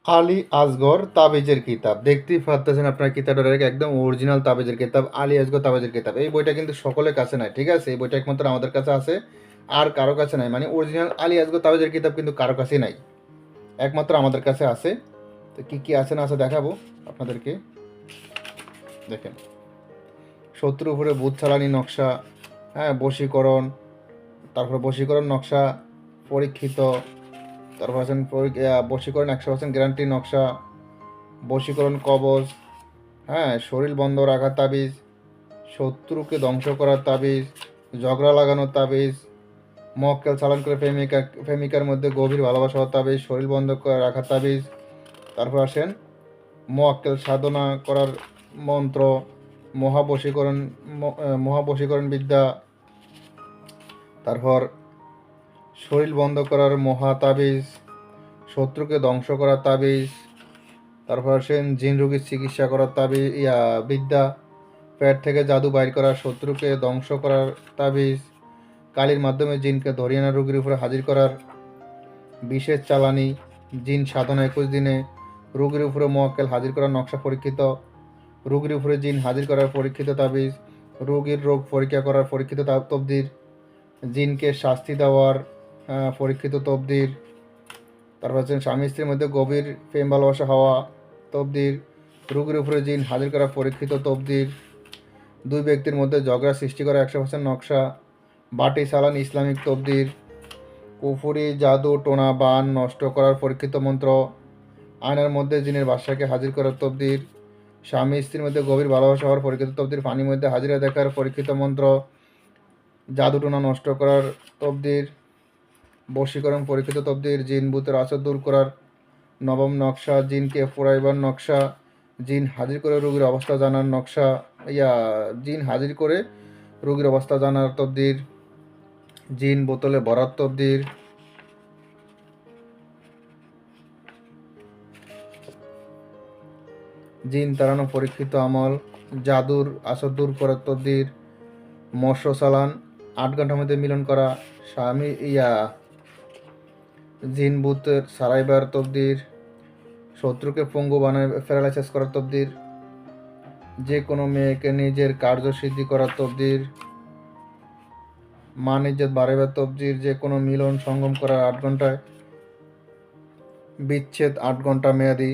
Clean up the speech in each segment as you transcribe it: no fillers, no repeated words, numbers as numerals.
আলী আসগর তাবিজের কিতাব। দেখতেই পারতেছেন আপনার কিতাবটা একদম অরিজিনাল তাবিজের কিতাব, আলী আসগর তাবিজের কিতাব। এই বইটা কিন্তু সকলের কাছে নাই, ঠিক আছে? এই বইটা একমাত্র আমাদের কাছে আছে, আর কারো কাছে নাই। মানে অরিজিনাল আলী আসগর তাবিজের কিতাব কিন্তু কারো কাছেই নাই, একমাত্র আমাদের কাছে আছে। তো কী কী আছে না আছে দেখাবো আপনাদেরকে। দেখেন, শত্রুর উপরে ভূত চালানি নকশা, হ্যাঁ, বশীকরণ, তারপরে বশীকরণ নকশা পরীক্ষিত, তারপর আছেন বশীকরণ 100% গ্যারান্টি নকশা, বশীকরণ কবচ, হ্যাঁ, শরীর বন্ধ রাখার তাবিজ, শত্রুকে ধ্বংস করার তাবিজ, ঝগড়া লাগানোর তাবিজ, মক্কেল চালান করে প্রেমিকার মধ্যে গভীর ভালোবাসা হওয়ার তাবিজ, শরীর বন্ধ করে রাখার তাবিজ। তারপর আসেন মক্কেল সাধনা করার মন্ত্র, মহাবশীকরণ, মহাবশীকরণ বিদ্যা। তারপর শরীর বন্ধ করার মহা তাবিজ, শত্রুকে ধ্বংস করার তাবিজ। তারপর আসেন জিন রোগীর চিকিৎসা করার তাবিজ, বিদ্যা, পেট থেকে জাদু বাইর করা, শত্রুকে ধ্বংস করার তাবিজ, কালির মাধ্যমে জিনকে ধরিয়ে আনা রোগীর উপরে হাজির করার বিশেষ চালানি, জিন সাধনা 21 দিনে, রোগীর উপরে মোয়াক্কেল হাজির করার নকশা পরীক্ষিত, রোগীর উপরে জিন হাজির করার পরীক্ষিত তাবিজ, রোগীর রোগ পরীক্ষা করার পরীক্ষিত তবদির, জিনকে শাস্তি দেওয়ার পরীক্ষিত তবদির। তারপর হচ্ছেন স্বামী স্ত্রীর মধ্যে গভীর প্রেম ভালোবাসা হওয়া তবদির, রোগীর উপরে জিন হাজির করা পরীক্ষিত তবদির, দুই ব্যক্তির মধ্যে ঝগড়া সৃষ্টি করা 100% নকশা, বাটি চালান ইসলামিক তবদির, কুফুরি জাদু টোনা বান নষ্ট করার পরীক্ষিত মন্ত্র, আয়নার মধ্যে জিনের বাদশাকে হাজির করার তবদির, স্বামী স্ত্রীর মধ্যে গভীর ভালোবাসা হওয়ার পরীক্ষিত তবদির, পানির মধ্যে হাজিরা দেখার পরীক্ষিত মন্ত্র, জাদু টোনা নষ্ট করার তবদির, বশীকরণ পরীক্ষিত তবদির, জিন ভূতের আসর দূর করার নবম নকশা, জিনকে ফুরাইবার নকশা, জিন হাজির করে রোগীর অবস্থা জানার নকশা, জিন হাজির করে রোগীর অবস্থা জানার তবদির, জিন বোতলে ভরার তবদির, জিন তাড়ানো পরীক্ষিত আমল, জাদুর আসর দূর করার তবদির, মৎস্য চালান 8 ঘন্টার মধ্যে মিলন করা, স্বামী জিন ভূতের সারাইবার তবদির, শত্রুকে পঙ্গু বানায় প্যারালাইসিস করার তবদির, যে কোনো মেয়েকে নিজের কার্যসিদ্ধি করার তবদির, মান ইজ্জত বাড়াইবার তবদির, যে কোনো মিলন সঙ্গম করার 8 ঘন্টায়, বিচ্ছেদ 8 ঘন্টা মেয়াদি,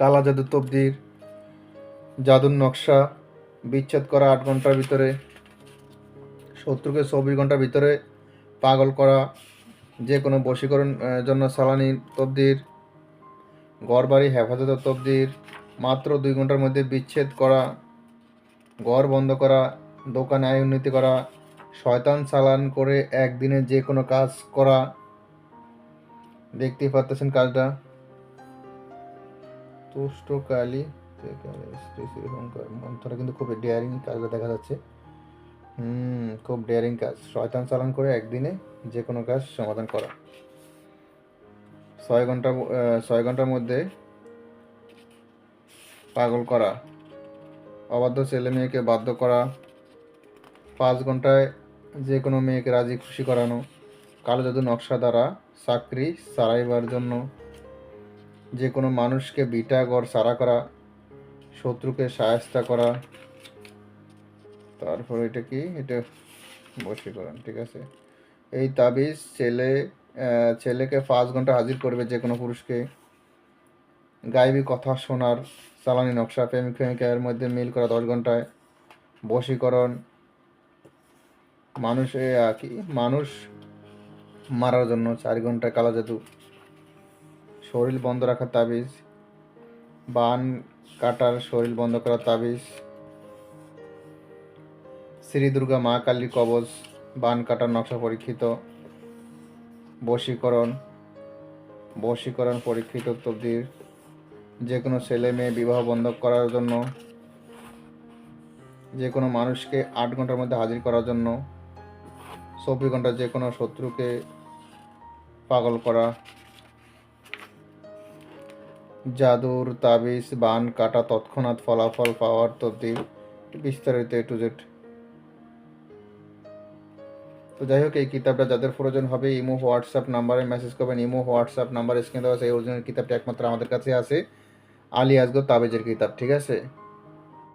কালা জাদু তবদির, জাদুর নকশা, বিচ্ছেদ করা 8 ঘন্টার ভিতরে, শত্রুকে 24 ঘন্টার ভিতরে পাগল করা, যে কোনো বশীকরণ জন্য সালানি তবদির, ঘর বাড়ি হেফাজতের তবদির, মাত্র 2 ঘন্টার মধ্যে বিচ্ছেদ করা, ঘর বন্ধ করা, দোকানে আয় উন্নতি করা, শয়তান চালান করে একদিনে যে কোনো কাজ করা। দেখতেই পাচ্ছেন কাজটা। তুষ্টকালী মন্ত্রটা কিন্তু খুব ডেয়ারিং কাজটা দেখা যাচ্ছে। খুব ডেয়ারিং কাজ, শয়তান চালান করে একদিনে যে কোনো কাজ সমাধান করা। 6 ঘন্টার মধ্যে পাগল করা, অবাধ্য ছেলে মেয়েকে বাধ্য করা, 5 ঘন্টায় যে কোনো মেয়েকে রাজি খুশি করানো, কালো জাদু নকশা দ্বারা চাকরি সারাইবার জন্য, যে কোনো মানুষকে বিটা ঘর সারা করা, শত্রুকে সায়স্তা করা। তারপর এটা কি, এটা বশীকরণ, ঠিক আছে। এই তাবিজ ছেলেকে 5 ঘন্টা হাজির করবে যে কোনো পুরুষকে, গায়েবী কথা শোনার চালানি নকশা, প্রেমিক প্রেমিকার মধ্যে মিল করা 10 ঘন্টায়, বশীকরণ, মানুষ মারার জন্য 4 ঘন্টায়, কালো জাদু, শরীর বন্ধ রাখার তাবিজ, বান কাটার শরীর বন্ধ করার তাবিজ, শ্রী দুর্গা মা কালীর কবচ, বান কাটার নকশা পরীক্ষিত, বশীকরণ পরীক্ষিত তবদির, যে কোনো ছেলে মেয়ে বিবাহ বন্ধ করার জন্য, যে কোনো মানুষকে 8 ঘন্টার মধ্যে হাজির করার জন্য, 24 ঘন্টা যে কোনো শত্রুকে পাগল করা, জাদুর তাবিজ, বান কাটা তৎক্ষণাৎ ফলাফল পাওয়ার তবদিল, বিস্তারিত A to Z। তো তো যাই হোক, এই কিতাবটা যাদের প্রয়োজন হবে ইমো হোয়াটসঅ্যাপ নাম্বারে মেসেজ করবেন। ইমো হোয়াটসঅ্যাপ নাম্বার স্ক্রিনে দেওয়া আছে। এই অরিজিনাল কিতাবটা একমাত্র আমাদের কাছে আছে, আলী আসগর তাবিজের কিতাব, ঠিক আছে।